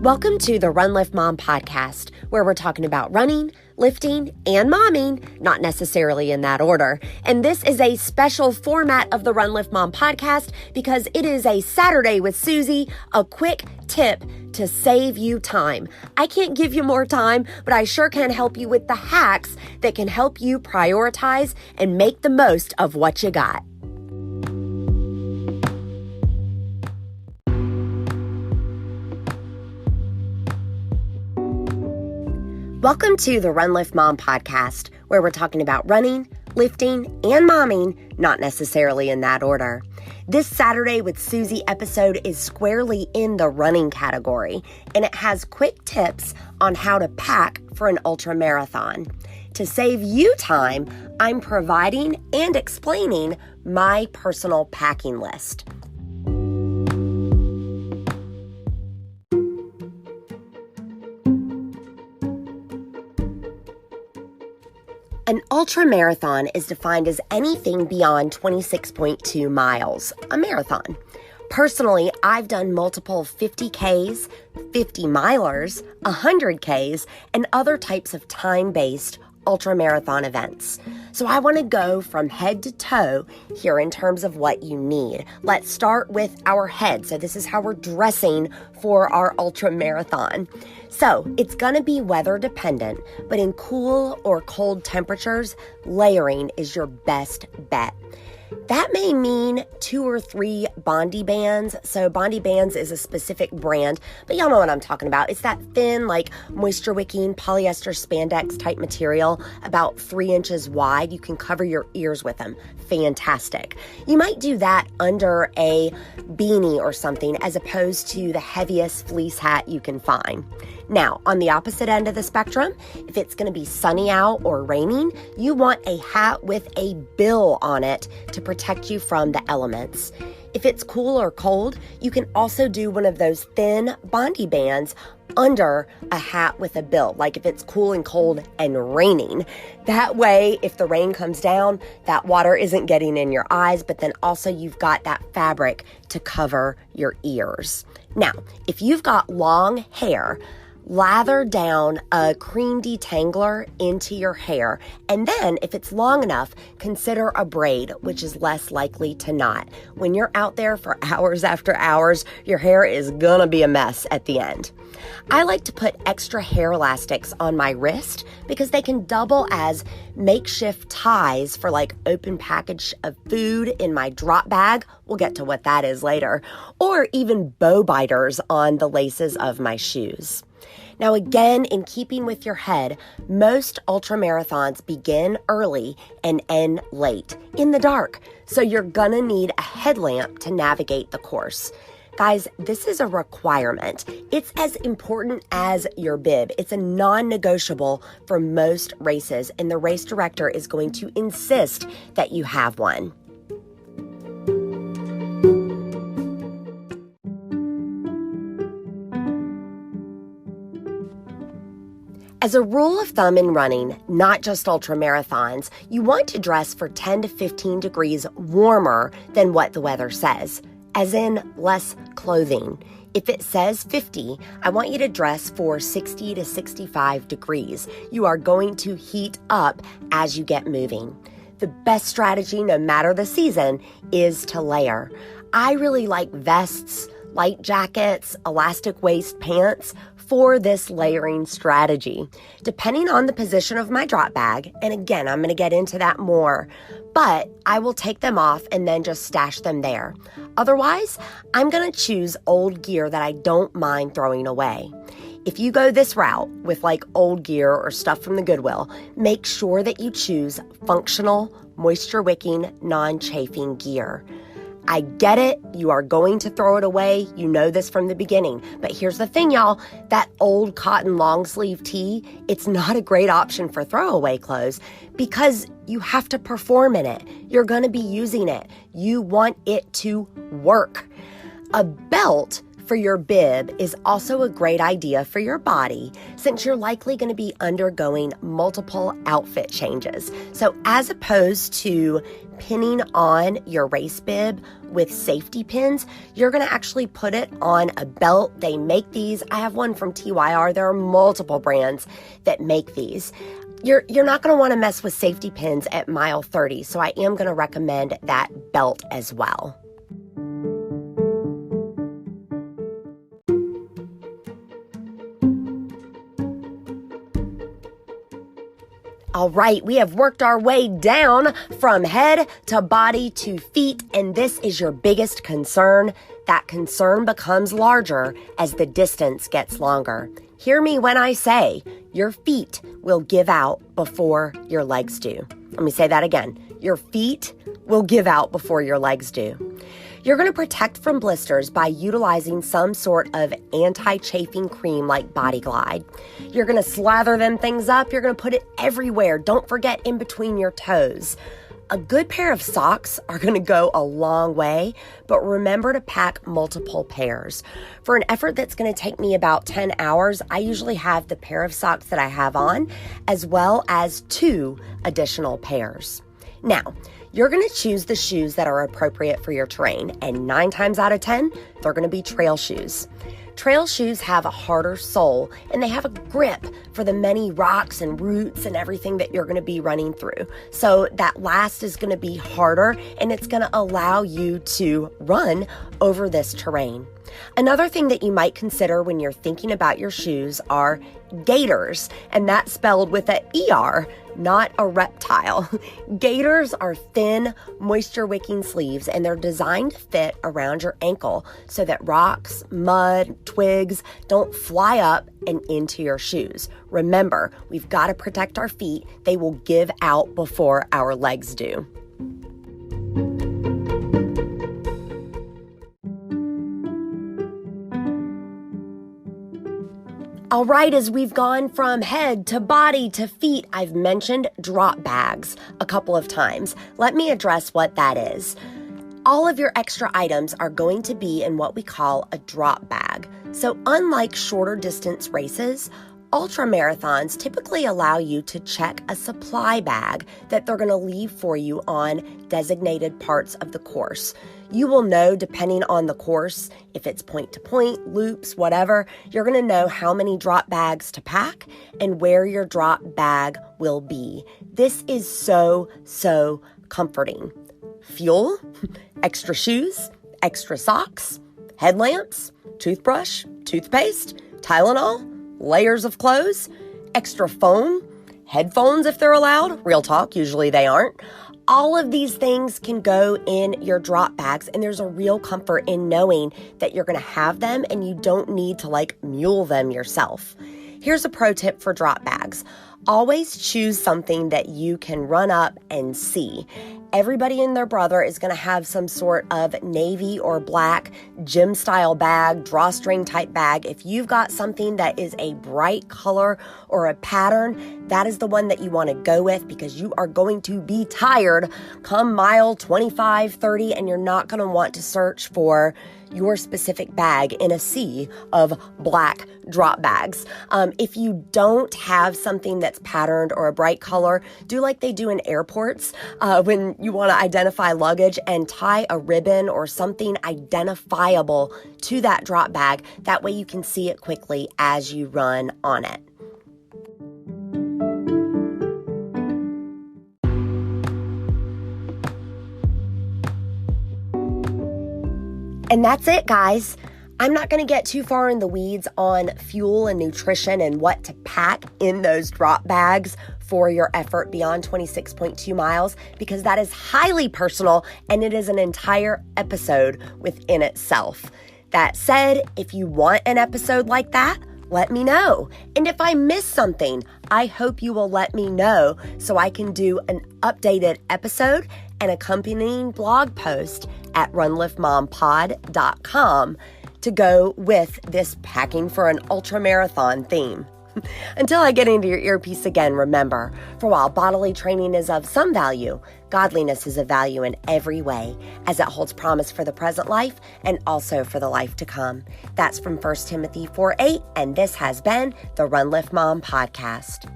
Welcome to the Run Lift Mom podcast, where we're talking about running, lifting, and momming, not necessarily in that order. And this is a special format of the Run Lift Mom podcast because it is a Saturday with Susie, a quick tip to save you time. I can't give you more time, but I sure can help you with the hacks that can help you prioritize and make the most of what you got. Welcome to the Run Lift Mom podcast, where we're talking about running, lifting, and momming, not necessarily in that order. This Saturday with Susie episode is squarely in the running category, and it has quick tips on how to pack for an ultramarathon. To save you time, I'm providing and explaining my personal packing list. An ultramarathon is defined as anything beyond 26.2 miles, a marathon. Personally, I've done multiple 50Ks, 50 milers, 100Ks, and other types of time-based ultramarathon events. So I want to go from head to toe here in terms of what you need. Let's start with our head. So this is how we're dressing for our ultramarathon. So it's going to be weather dependent, but in cool or cold temperatures, layering is your best bet. That may mean 2 or 3 Bondi bands. So Bondi bands is a specific brand, but y'all know what I'm talking about. It's that thin, like moisture wicking polyester spandex type material, about 3 inches wide. You can cover your ears with them. Fantastic. You might do that under a beanie or something as opposed to the heaviest fleece hat you can find. Now, on the opposite end of the spectrum, if it's going to be sunny out or raining, you want a hat with a bill on it to protect you from the elements. If it's cool or cold, you can also do one of those thin Bondi bands under a hat with a bill, like if it's cool and cold and raining. That way, if the rain comes down, that water isn't getting in your eyes, but then also you've got that fabric to cover your ears. Now, if you've got long hair, lather down a cream detangler into your hair, and then if it's long enough, consider a braid, which is less likely to knot. When you're out there for hours after hours, your hair is gonna be a mess at the end. I like to put extra hair elastics on my wrist because they can double as makeshift ties for like open package of food in my drop bag. We'll get to what that is later. Or even bow biters on the laces of my shoes. Now again, in keeping with your head, most ultramarathons begin early and end late, in the dark. So you're gonna need a headlamp to navigate the course. Guys, this is a requirement. It's as important as your bib. It's a non-negotiable for most races, and the race director is going to insist that you have one. As a rule of thumb in running, not just ultramarathons, you want to dress for 10 to 15 degrees warmer than what the weather says, as in less clothing. If it says 50, I want you to dress for 60 to 65 degrees. You are going to heat up as you get moving. The best strategy, no matter the season, is to layer. I really like vests, light jackets, elastic waist pants for this layering strategy, depending on the position of my drop bag. And again, I'm going to get into that more, but I will take them off and then just stash them there. Otherwise, I'm going to choose old gear that I don't mind throwing away. If you go this route with like old gear or stuff from the Goodwill, make sure that you choose functional, moisture-wicking, non-chafing gear. I get it. You are going to throw it away. You know this from the beginning. But here's the thing, y'all. That old cotton long sleeve tee, it's not a great option for throwaway clothes because you have to perform in it. You're going to be using it. You want it to work. A belt for your bib is also a great idea for your body since you're likely going to be undergoing multiple outfit changes. So as opposed to pinning on your race bib with safety pins, you're going to actually put it on a belt. They make these. I have one from TYR. There are multiple brands that make these. You're not going to want to mess with safety pins at mile 30, so I am going to recommend that belt as well. All right, we have worked our way down from head to body to feet, and this is your biggest concern. That concern becomes larger as the distance gets longer. Hear me when I say your feet will give out before your legs do. Let me say that again. Your feet will give out before your legs do. You're going to protect from blisters by utilizing some sort of anti-chafing cream like Body Glide. You're going to slather them things up. You're going to put it everywhere. Don't forget in between your toes. A good pair of socks are going to go a long way, but remember to pack multiple pairs. For an effort that's going to take me about 10 hours, I usually have the pair of socks that I have on, as well as 2 additional pairs. Now, you're going to choose the shoes that are appropriate for your terrain, and 9 times out of 10, they're going to be trail shoes. Trail shoes have a harder sole, and they have a grip for the many rocks and roots and everything that you're going to be running through. So that last is going to be harder, and it's going to allow you to run over this terrain. Another thing that you might consider when you're thinking about your shoes are gaiters, and that's spelled with an ER, not a reptile. Gaiters are thin, moisture-wicking sleeves, and they're designed to fit around your ankle so that rocks, mud, twigs don't fly up and into your shoes. Remember, we've got to protect our feet. They will give out before our legs do. All right, as we've gone from head to body to feet, I've mentioned drop bags a couple of times. Let me address what that is. All of your extra items are going to be in what we call a drop bag. So unlike shorter distance races, ultramarathons typically allow you to check a supply bag that they're going to leave for you on designated parts of the course. You will know, depending on the course, if it's point to point, loops, whatever, you're going to know how many drop bags to pack and where your drop bag will be. This is so comforting. Fuel, extra shoes, extra socks, headlamps, toothbrush, toothpaste, Tylenol, layers of clothes, extra phone, headphones if they're allowed. Real talk, usually they aren't. All of these things can go in your drop bags, and there's a real comfort in knowing that you're going to have them and you don't need to mule them yourself. Here's a pro tip for drop bags. Always choose something that you can run up and see. Everybody and their brother is going to have some sort of navy or black gym style bag, drawstring type bag. If you've got something that is a bright color or a pattern, that is the one that you want to go with because you are going to be tired come mile 25, 30, and you're not going to want to search for your specific bag in a sea of black drop bags. If you don't have something that's patterned or a bright color, do like they do in airports when you want to identify luggage and tie a ribbon or something identifiable to that drop bag. That way you can see it quickly as you run on it. And that's it, guys. I'm not going to get too far in the weeds on fuel and nutrition and what to pack in those drop bags for your effort beyond 26.2 miles because that is highly personal and it is an entire episode within itself. That said, if you want an episode like that, let me know. And if I miss something, I hope you will let me know so I can do an updated episode and accompanying blog post at runliftmompod.com to go with this packing for an ultramarathon theme. Until I get into your earpiece again, remember, for while bodily training is of some value, Godliness is of value in every way, as it holds promise for the present life and also for the life to come. That's from 1 Timothy 4:8, and this has been the Run Lift Mom podcast.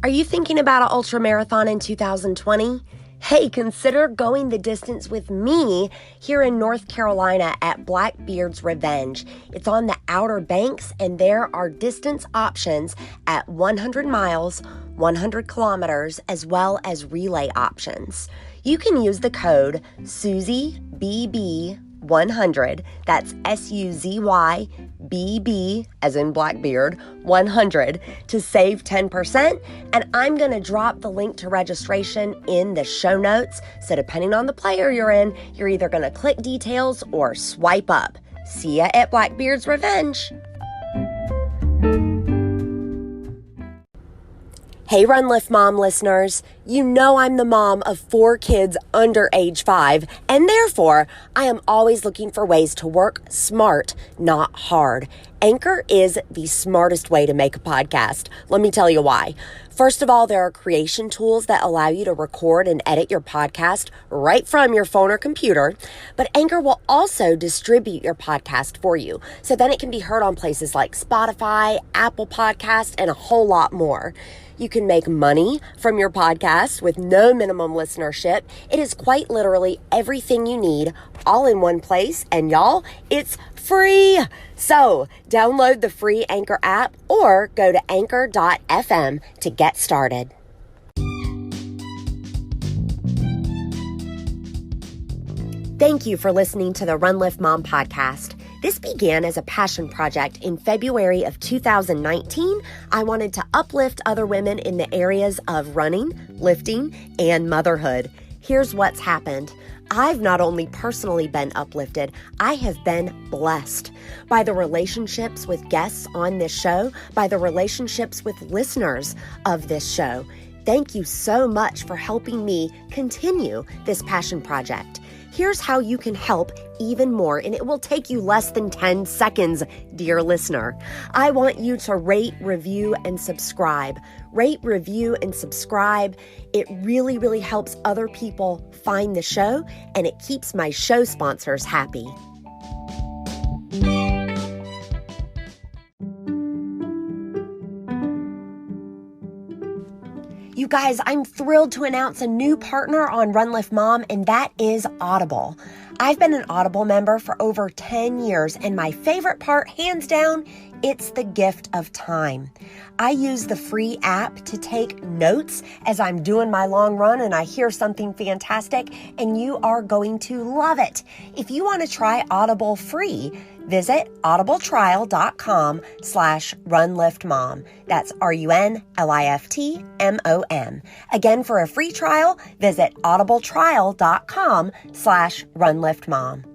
Are you thinking about an ultramarathon in 2020? Hey, consider going the distance with me here in North Carolina at Blackbeard's Revenge. It's on the Outer Banks, and there are distance options at 100 miles, 100 kilometers, as well as relay options. You can use the code SUZYBB100, that's SUZYBB, as in Blackbeard, 100, to save 10%, and I'm going to drop the link to registration in the show notes, so depending on the player you're in, you're either going to click details or swipe up. See ya at Blackbeard's Revenge! Hey, Run Lift Mom listeners, you know I'm the mom of 4 kids under age 5, and therefore I am always looking for ways to work smart, not hard. Anchor is the smartest way to make a podcast. Let me tell you why. First of all, there are creation tools that allow you to record and edit your podcast right from your phone or computer, but Anchor will also distribute your podcast for you, so then it can be heard on places like Spotify, Apple Podcasts, and a whole lot more. You can make money from your podcast with no minimum listenership. It is quite literally everything you need all in one place. And y'all, it's free. So download the free Anchor app or go to anchor.fm to get started. Thank you for listening to the Run Lift Mom podcast. This began as a passion project in February of 2019. I wanted to uplift other women in the areas of running, lifting, and motherhood. Here's what's happened. I've not only personally been uplifted, I have been blessed by the relationships with guests on this show, by the relationships with listeners of this show. Thank you so much for helping me continue this passion project. Here's how you can help even more, and it will take you less than 10 seconds, dear listener. I want you to rate, review, and subscribe. Rate, review, and subscribe. It really, really helps other people find the show, and it keeps my show sponsors happy. You guys, I'm thrilled to announce a new partner on Run Lift Mom, and that is Audible. I've been an Audible member for over 10 years, and my favorite part, hands down, it's the gift of time. I use the free app to take notes as I'm doing my long run and I hear something fantastic, and you are going to love it. If you want to try Audible free, visit audibletrial.com/runliftmom. That's RUNLIFTMOM. Again, for a free trial, visit audibletrial.com/runliftmom.